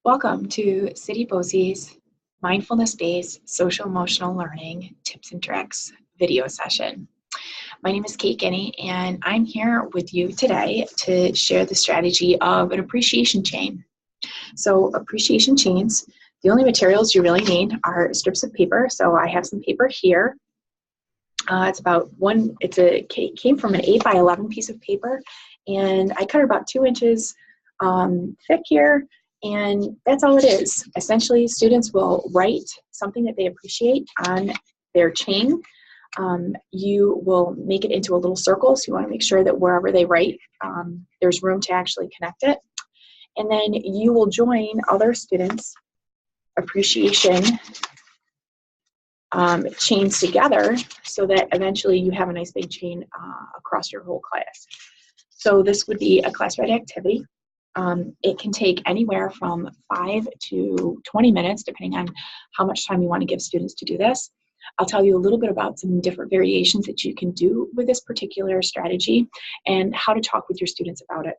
Welcome to City Bosie's Mindfulness-Based Social Emotional Learning Tips and Tricks video session. My name is Kate Guinea, and I'm here with you today to share the strategy of an appreciation chain. So appreciation chains, the only materials you really need are strips of paper. So I have some paper here. It came from an 8 by 11 piece of paper, and I cut it about 2 inches thick here, and that's all it is. Essentially, students will write something that they appreciate on their chain. You will make it into a little circle, so you want to make sure that wherever they write, there's room to actually connect it. And then you will join other students' appreciation chains together so that eventually you have a nice big chain across your whole class. So this would be a class-wide activity. It can take anywhere from 5 to 20 minutes, depending on how much time you want to give students to do this. I'll tell you a little bit about some different variations that you can do with this particular strategy and how to talk with your students about it.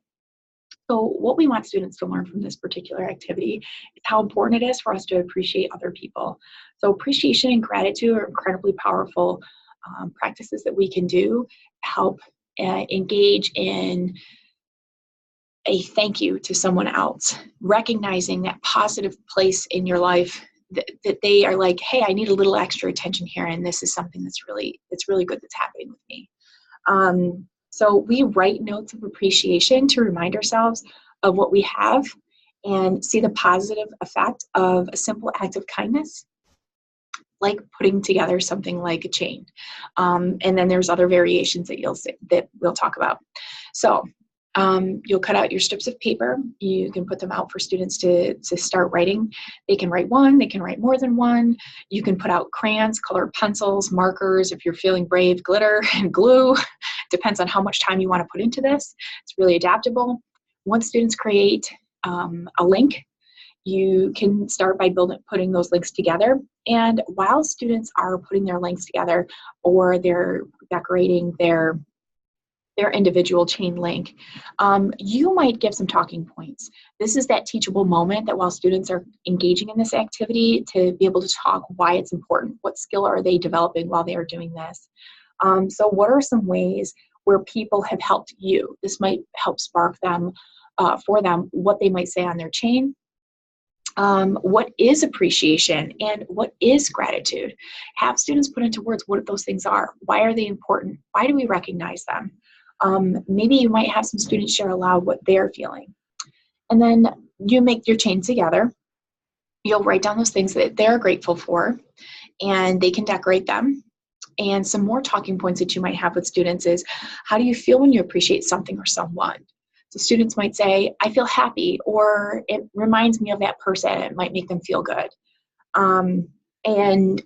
So what we want students to learn from this particular activity is how important it is for us to appreciate other people. So appreciation and gratitude are incredibly powerful practices that we can do to help engage in a thank you to someone else, recognizing that positive place in your life that they are like, hey, I need a little extra attention here, and this is something that's really good that's happening with me. So we write notes of appreciation to remind ourselves of what we have and see the positive effect of a simple act of kindness, like putting together something like a chain. And then there's other variations that we'll talk about. So you'll cut out your strips of paper. You can put them out for students to start writing. They can write one, they can write more than one. You can put out crayons, colored pencils, markers, if you're feeling brave, glitter and glue. Depends on how much time you want to put into this. It's really adaptable. Once students create a link, you can start by putting those links together. And while students are putting their links together or they're decorating their individual chain link, you might give some talking points. This is that teachable moment that while students are engaging in this activity, to be able to talk why it's important, what skill are they developing while they are doing this. So what are some ways where people have helped you? This might help spark them, for them, what they might say on their chain. What is appreciation and what is gratitude? Have students put into words what those things are. Why are they important? Why do we recognize them? Maybe you might have some students share aloud what they're feeling. And then you make your chain together. You'll write down those things that they're grateful for, and they can decorate them. And some more talking points that you might have with students is, how do you feel when you appreciate something or someone? So students might say, I feel happy, or it reminds me of that person. It might make them feel good.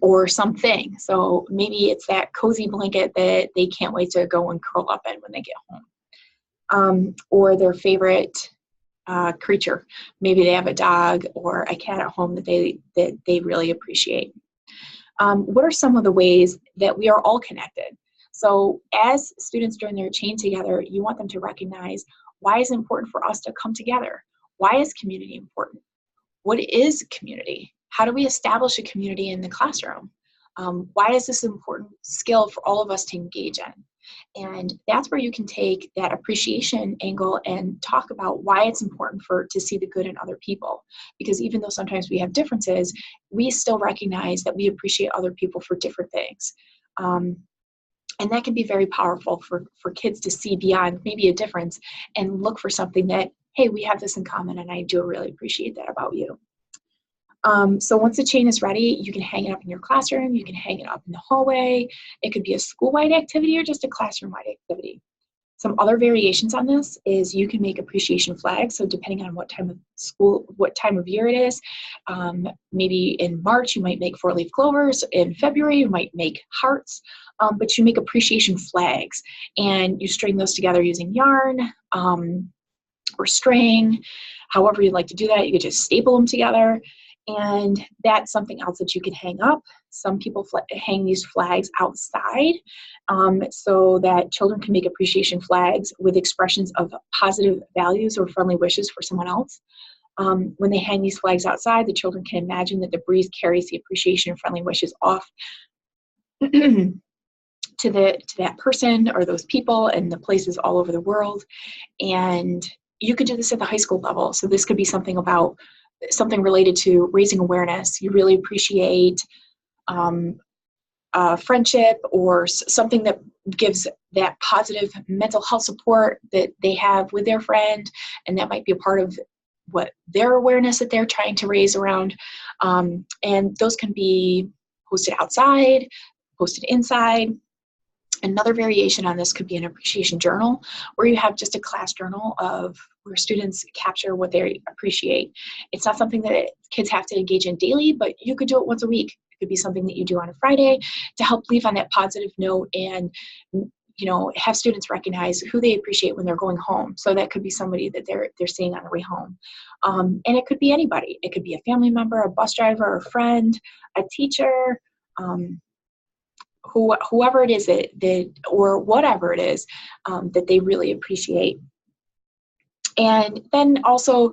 Or something. So maybe it's that cozy blanket that they can't wait to go and curl up in when they get home. Or their favorite creature. Maybe they have a dog or a cat at home that they really appreciate. What are some of the ways that we are all connected? So as students join their chain together, you want them to recognize, why is it important for us to come together? Why is community important? What is community? How do we establish a community in the classroom? Why is this an important skill for all of us to engage in? And that's where you can take that appreciation angle and talk about why it's important to see the good in other people. Because even though sometimes we have differences, we still recognize that we appreciate other people for different things. And that can be very powerful for kids to see beyond maybe a difference and look for something that, hey, we have this in common, and I do really appreciate that about you. So once the chain is ready, you can hang it up in your classroom, you can hang it up in the hallway. It could be a school-wide activity or just a classroom-wide activity. Some other variations on this is you can make appreciation flags. So depending on what time of year it is, maybe in March you might make 4-leaf clovers. In February you might make hearts, but you make appreciation flags and you string those together using yarn or string. However you'd like to do that, you could just staple them together. And that's something else that you can hang up. Some people hang these flags outside so that children can make appreciation flags with expressions of positive values or friendly wishes for someone else. When they hang these flags outside, the children can imagine that the breeze carries the appreciation and friendly wishes off to that person or those people and the places all over the world. And you could do this at the high school level. So this could be something related to raising awareness. You really appreciate friendship or something that gives that positive mental health support that they have with their friend, and that might be a part of what their awareness that they're trying to raise around. And those can be posted outside, posted inside. Another variation on this could be an appreciation journal, where you have just a class journal of where students capture what they appreciate. It's not something that kids have to engage in daily, but you could do it once a week. It could be something that you do on a Friday to help leave on that positive note and have students recognize who they appreciate when they're going home. So that could be somebody that they're seeing on the way home. And it could be anybody. It could be a family member, a bus driver, a friend, a teacher, whoever it is or whatever it is that they really appreciate. And then also,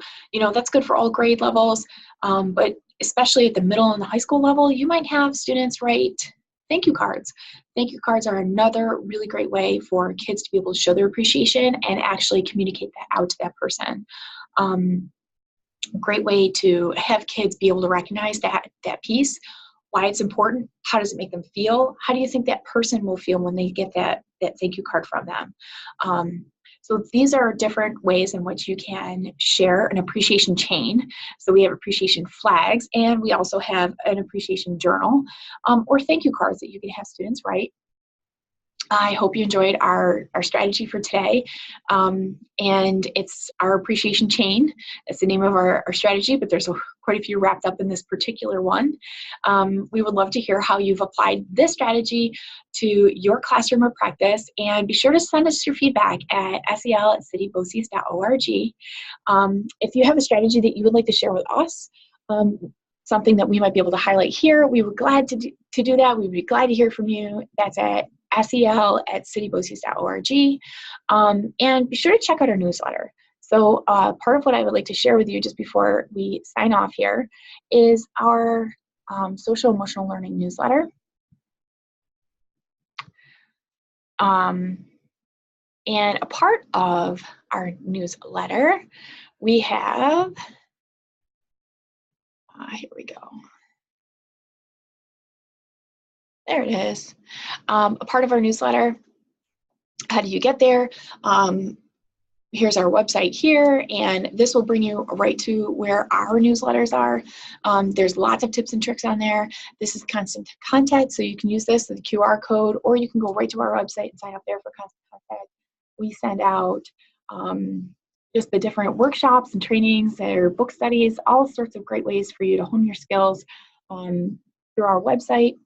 that's good for all grade levels, but especially at the middle and the high school level, you might have students write thank you cards. Thank you cards are another really great way for kids to be able to show their appreciation and actually communicate that out to that person. Great way to have kids be able to recognize that piece, why it's important, how does it make them feel, how do you think that person will feel when they get that thank you card from them. So these are different ways in which you can share an appreciation chain. So we have appreciation flags, and we also have an appreciation journal or thank you cards that you can have students write. I hope you enjoyed our strategy for today. And it's our appreciation chain. That's the name of our strategy, but there's quite a few wrapped up in this particular one. We would love to hear how you've applied this strategy to your classroom or practice, and be sure to send us your feedback at sel@cityboces.org. If you have a strategy that you would like to share with us, something that we might be able to highlight here, we would be glad to do that. We'd be glad to hear from you. That's at sel@cityboces.org. And be sure to check out our newsletter. So part of what I would like to share with you just before we sign off here is our social emotional learning newsletter. And a part of our newsletter, we have, here we go. There it is. A part of our newsletter. How do you get there? Here's our website here, and this will bring you right to where our newsletters are. There's lots of tips and tricks on there. This is constant contact, so you can use this as a QR code, or you can go right to our website and sign up there for constant contact. We send out just the different workshops and trainings, or book studies, all sorts of great ways for you to hone your skills through our website.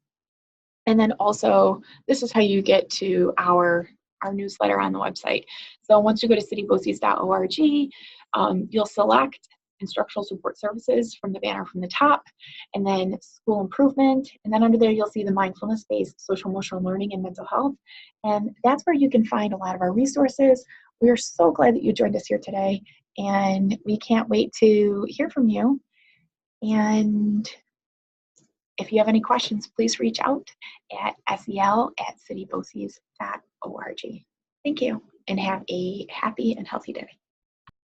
And then also, this is how you get to our newsletter on the website. So once you go to cityboces.org, you'll select instructional support services from the banner from the top, and then school improvement. And then under there, you'll see the mindfulness-based social emotional learning and mental health. And that's where you can find a lot of our resources. We are so glad that you joined us here today, and we can't wait to hear from you. And if you have any questions, please reach out at sel@cityboces.org. Thank you, and have a happy and healthy day.